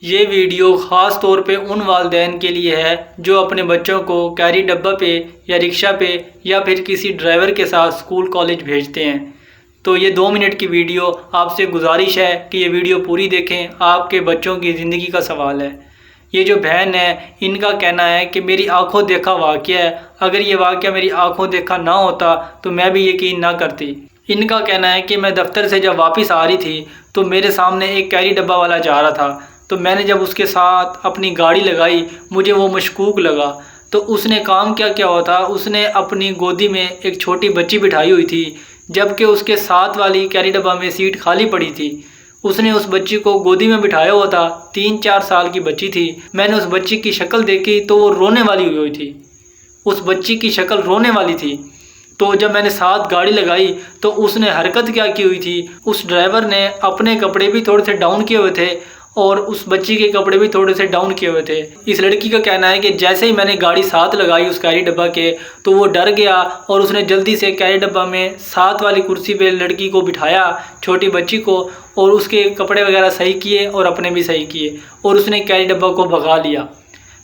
یہ ویڈیو خاص طور پہ ان والدین کے لیے ہے جو اپنے بچوں کو کیری ڈبہ پہ یا رکشہ پہ یا پھر کسی ڈرائیور کے ساتھ اسکول کالج بھیجتے ہیں۔ تو یہ 2 منٹ کی ویڈیو، آپ سے گزارش ہے کہ یہ ویڈیو پوری دیکھیں، آپ کے بچوں کی زندگی کا سوال ہے۔ یہ جو بہن ہے، ان کا کہنا ہے کہ میری آنکھوں دیکھا واقعہ ہے، اگر یہ واقعہ میری آنکھوں دیکھا نہ ہوتا تو میں بھی یقین نہ کرتی۔ ان کا کہنا ہے کہ میں دفتر سے جب واپس آ رہی تھی تو میرے سامنے ایک کیری ڈبہ والا جا رہا تھا، تو میں نے جب اس کے ساتھ اپنی گاڑی لگائی، مجھے وہ مشکوک لگا۔ تو اس نے کام کیا ہوا تھا، اس نے اپنی گودی میں ایک چھوٹی بچی بٹھائی ہوئی تھی، جبکہ اس کے ساتھ والی کیری ڈبہ میں سیٹ خالی پڑی تھی۔ اس نے اس بچی کو گودی میں بٹھایا ہوا تھا، 3-4 سال کی بچی تھی۔ میں نے اس بچی کی شکل دیکھی تو وہ رونے والی ہوئی تھی، اس بچی کی شکل رونے والی تھی۔ تو جب میں نے ساتھ گاڑی لگائی تو اس نے حرکت کیا کی ہوئی تھی، اس ڈرائیور نے اپنے کپڑے بھی تھوڑے سے ڈاؤن کیے ہوئے تھے اور اس بچی کے کپڑے بھی تھوڑے سے ڈاؤن کیے ہوئے تھے۔ اس لڑکی کا کہنا ہے کہ جیسے ہی میں نے گاڑی ساتھ لگائی اس کیری ڈبہ کے، تو وہ ڈر گیا اور اس نے جلدی سے کیری ڈبہ میں ساتھ والی کرسی پہ لڑکی کو بٹھایا، چھوٹی بچی کو، اور اس کے کپڑے وغیرہ صحیح کیے اور اپنے بھی صحیح کیے، اور اس نے کیری ڈبہ کو بھگا لیا۔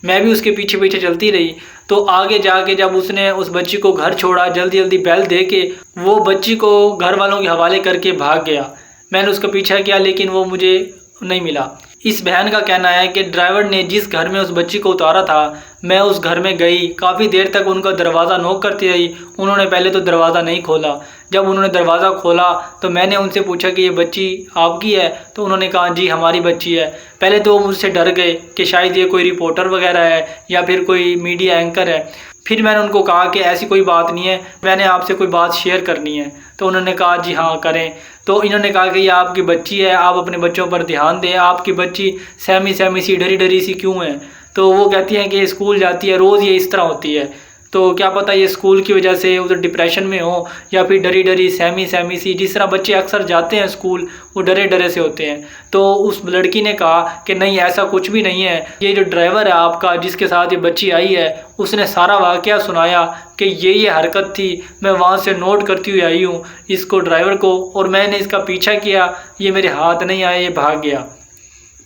میں بھی اس کے پیچھے پیچھے چلتی رہی۔ تو آگے جا کے جب اس نے اس بچی کو گھر چھوڑا، جلدی جلدی بیل دے کے وہ بچی کو گھر والوں کے حوالے کر کے بھاگ گیا۔ میں نے اس کا پیچھا کیا لیکن وہ مجھے نہیں ملا۔ اس بہن کا کہنا ہے کہ ڈرائیور نے جس گھر میں اس بچی کو اتارا تھا، میں اس گھر میں گئی، کافی دیر تک ان کا دروازہ نوک کرتی رہی۔ انہوں نے پہلے تو دروازہ نہیں کھولا۔ جب انہوں نے دروازہ کھولا تو میں نے ان سے پوچھا کہ یہ بچی آپ کی ہے؟ تو انہوں نے کہا جی ہماری بچی ہے۔ پہلے تو وہ مجھ سے ڈر گئے کہ شاید یہ کوئی رپورٹر وغیرہ ہے یا پھر کوئی میڈیا اینکر ہے۔ پھر میں نے ان کو کہا کہ ایسی کوئی بات نہیں ہے، میں نے آپ سے کوئی بات شیئر کرنی ہے۔ تو انہوں نے کہا جی ہاں کریں۔ تو انہوں نے کہا کہ یہ آپ کی بچی ہے، آپ اپنے بچوں پر دھیان دیں، آپ کی بچی سہمی سی ڈری ڈری سی کیوں ہے؟ تو وہ کہتی ہیں کہ یہ اسکول جاتی ہے، روز یہ اس طرح ہوتی ہے، تو کیا پتہ یہ اسکول کی وجہ سے ادھر ڈپریشن میں ہو یا پھر ڈری ڈری سہمی سی، جس طرح بچے اکثر جاتے ہیں اسکول وہ ڈرے ڈرے سے ہوتے ہیں۔ تو اس لڑکی نے کہا کہ نہیں ایسا کچھ بھی نہیں ہے، یہ جو ڈرائیور ہے آپ کا جس کے ساتھ یہ بچی آئی ہے، اس نے سارا واقعہ سنایا کہ یہ حرکت تھی، میں وہاں سے نوٹ کرتی ہوئی آئی ہوں اس کو ڈرائیور کو، اور میں نے اس کا پیچھا کیا، یہ میرے ہاتھ نہیں آیا، یہ بھاگ گیا۔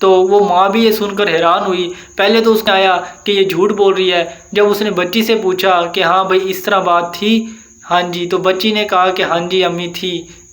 تو وہ ماں بھی یہ سن کر حیران ہوئی۔ پہلے تو اس نے آیا کہ یہ جھوٹ بول رہی ہے۔ جب اس نے بچی سے پوچھا کہ ہاں بھائی اس طرح بات تھی، ہاں جی، تو بچی نے کہا کہ ہاں جی امی تھی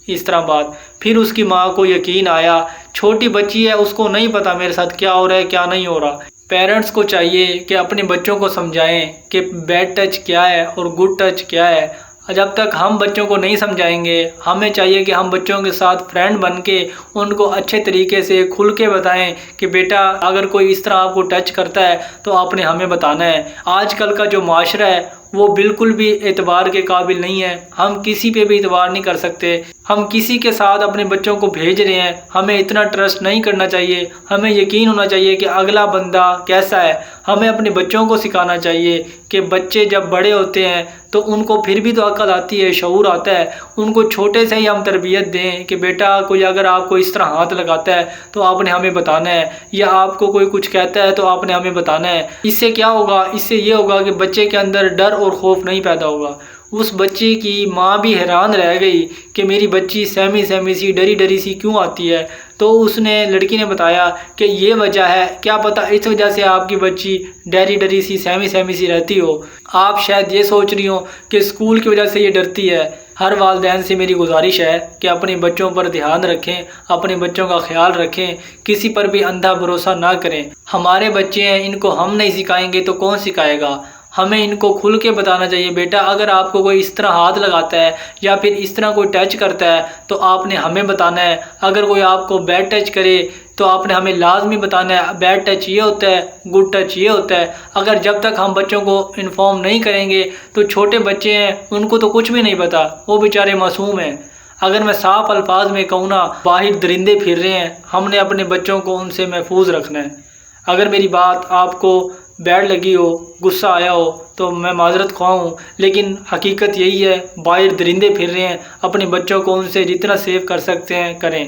اس طرح بات۔ پھر اس کی ماں کو یقین آیا، چھوٹی بچی ہے، اس کو نہیں پتا میرے ساتھ کیا ہو رہا ہے کیا نہیں ہو رہا۔ پیرنٹس کو چاہیے کہ اپنے بچوں کو سمجھائیں کہ بیڈ ٹچ کیا ہے اور گڈ ٹچ کیا ہے۔ جب تک ہم بچوں کو نہیں سمجھائیں گے، ہمیں چاہیے کہ ہم بچوں کے ساتھ فرینڈ بن کے ان کو اچھے طریقے سے کھل کے بتائیں کہ بیٹا اگر کوئی اس طرح آپ کو ٹچ کرتا ہے تو آپ نے ہمیں بتانا ہے۔ آج کل کا جو معاشرہ ہے وہ بالکل بھی اعتبار کے قابل نہیں ہے، ہم کسی پہ بھی اعتبار نہیں کر سکتے۔ ہم کسی کے ساتھ اپنے بچوں کو بھیج رہے ہیں، ہمیں اتنا ٹرسٹ نہیں کرنا چاہیے، ہمیں یقین ہونا چاہیے کہ اگلا بندہ کیسا ہے۔ ہمیں اپنے بچوں کو سکھانا چاہیے کہ بچے جب بڑے ہوتے ہیں تو ان کو پھر بھی تو عقل آتی ہے، شعور آتا ہے، ان کو چھوٹے سے ہی ہم تربیت دیں کہ بیٹا کوئی اگر آپ کو اس طرح ہاتھ لگاتا ہے تو آپ نے ہمیں بتانا ہے، یا آپ کو کوئی کچھ کہتا ہے تو آپ نے ہمیں بتانا ہے۔ اس سے کیا ہوگا؟ اس سے یہ ہوگا کہ بچے کے اندر ڈر اور خوف نہیں پیدا ہوگا۔ اس بچے کی ماں بھی حیران رہ گئی کہ میری بچی سہمی سی ڈری ڈری سی کیوں آتی ہے۔ تو اس نے لڑکی نے بتایا کہ یہ وجہ ہے، کیا پتہ اس وجہ سے آپ کی بچی ڈری ڈری سی سہمی سی رہتی ہو۔ آپ شاید یہ سوچ رہی ہوں کہ اسکول کی وجہ سے یہ ڈرتی ہے۔ ہر والدین سے میری گزارش ہے کہ اپنے بچوں پر دھیان رکھیں، اپنے بچوں کا خیال رکھیں، کسی پر بھی اندھا بھروسہ نہ کریں۔ ہمارے بچے ہیں، ان کو ہم نہیں سکھائیں گے تو کون سکھائے گا؟ ہمیں ان کو کھل کے بتانا چاہیے بیٹا اگر آپ کو کوئی اس طرح ہاتھ لگاتا ہے یا پھر اس طرح کوئی ٹچ کرتا ہے تو آپ نے ہمیں بتانا ہے۔ اگر کوئی آپ کو بیڈ ٹچ کرے تو آپ نے ہمیں لازمی بتانا ہے، بیڈ ٹچ یہ ہوتا ہے، گڈ ٹچ یہ ہوتا ہے۔ اگر جب تک ہم بچوں کو انفارم نہیں کریں گے تو چھوٹے بچے ہیں، ان کو تو کچھ بھی نہیں پتا، وہ بیچارے معصوم ہیں۔ اگر میں صاف الفاظ میں کہوں نا، باہر درندے پھر رہے ہیں، ہم نے اپنے بچوں کو ان سے محفوظ رکھنا ہے۔ اگر میری بات آپ کو بیڈ لگی ہو، غصہ آیا ہو تو میں معذرت خواہ ہوں، لیکن حقیقت یہی ہے، باہر درندے پھر رہے ہیں، اپنے بچوں کو ان سے جتنا سیو کر سکتے ہیں کریں۔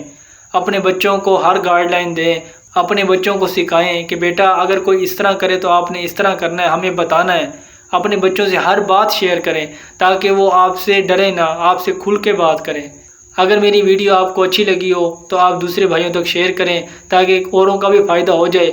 اپنے بچوں کو ہر گائیڈ لائن دیں، اپنے بچوں کو سکھائیں کہ بیٹا اگر کوئی اس طرح کرے تو آپ نے اس طرح کرنا ہے، ہمیں بتانا ہے۔ اپنے بچوں سے ہر بات شیئر کریں تاکہ وہ آپ سے ڈرے نہ، آپ سے کھل کے بات کریں۔ اگر میری ویڈیو آپ کو اچھی لگی ہو تو آپ دوسرے بھائیوں تک شیئر کریں تاکہ اوروں کا بھی فائدہ ہو جائے۔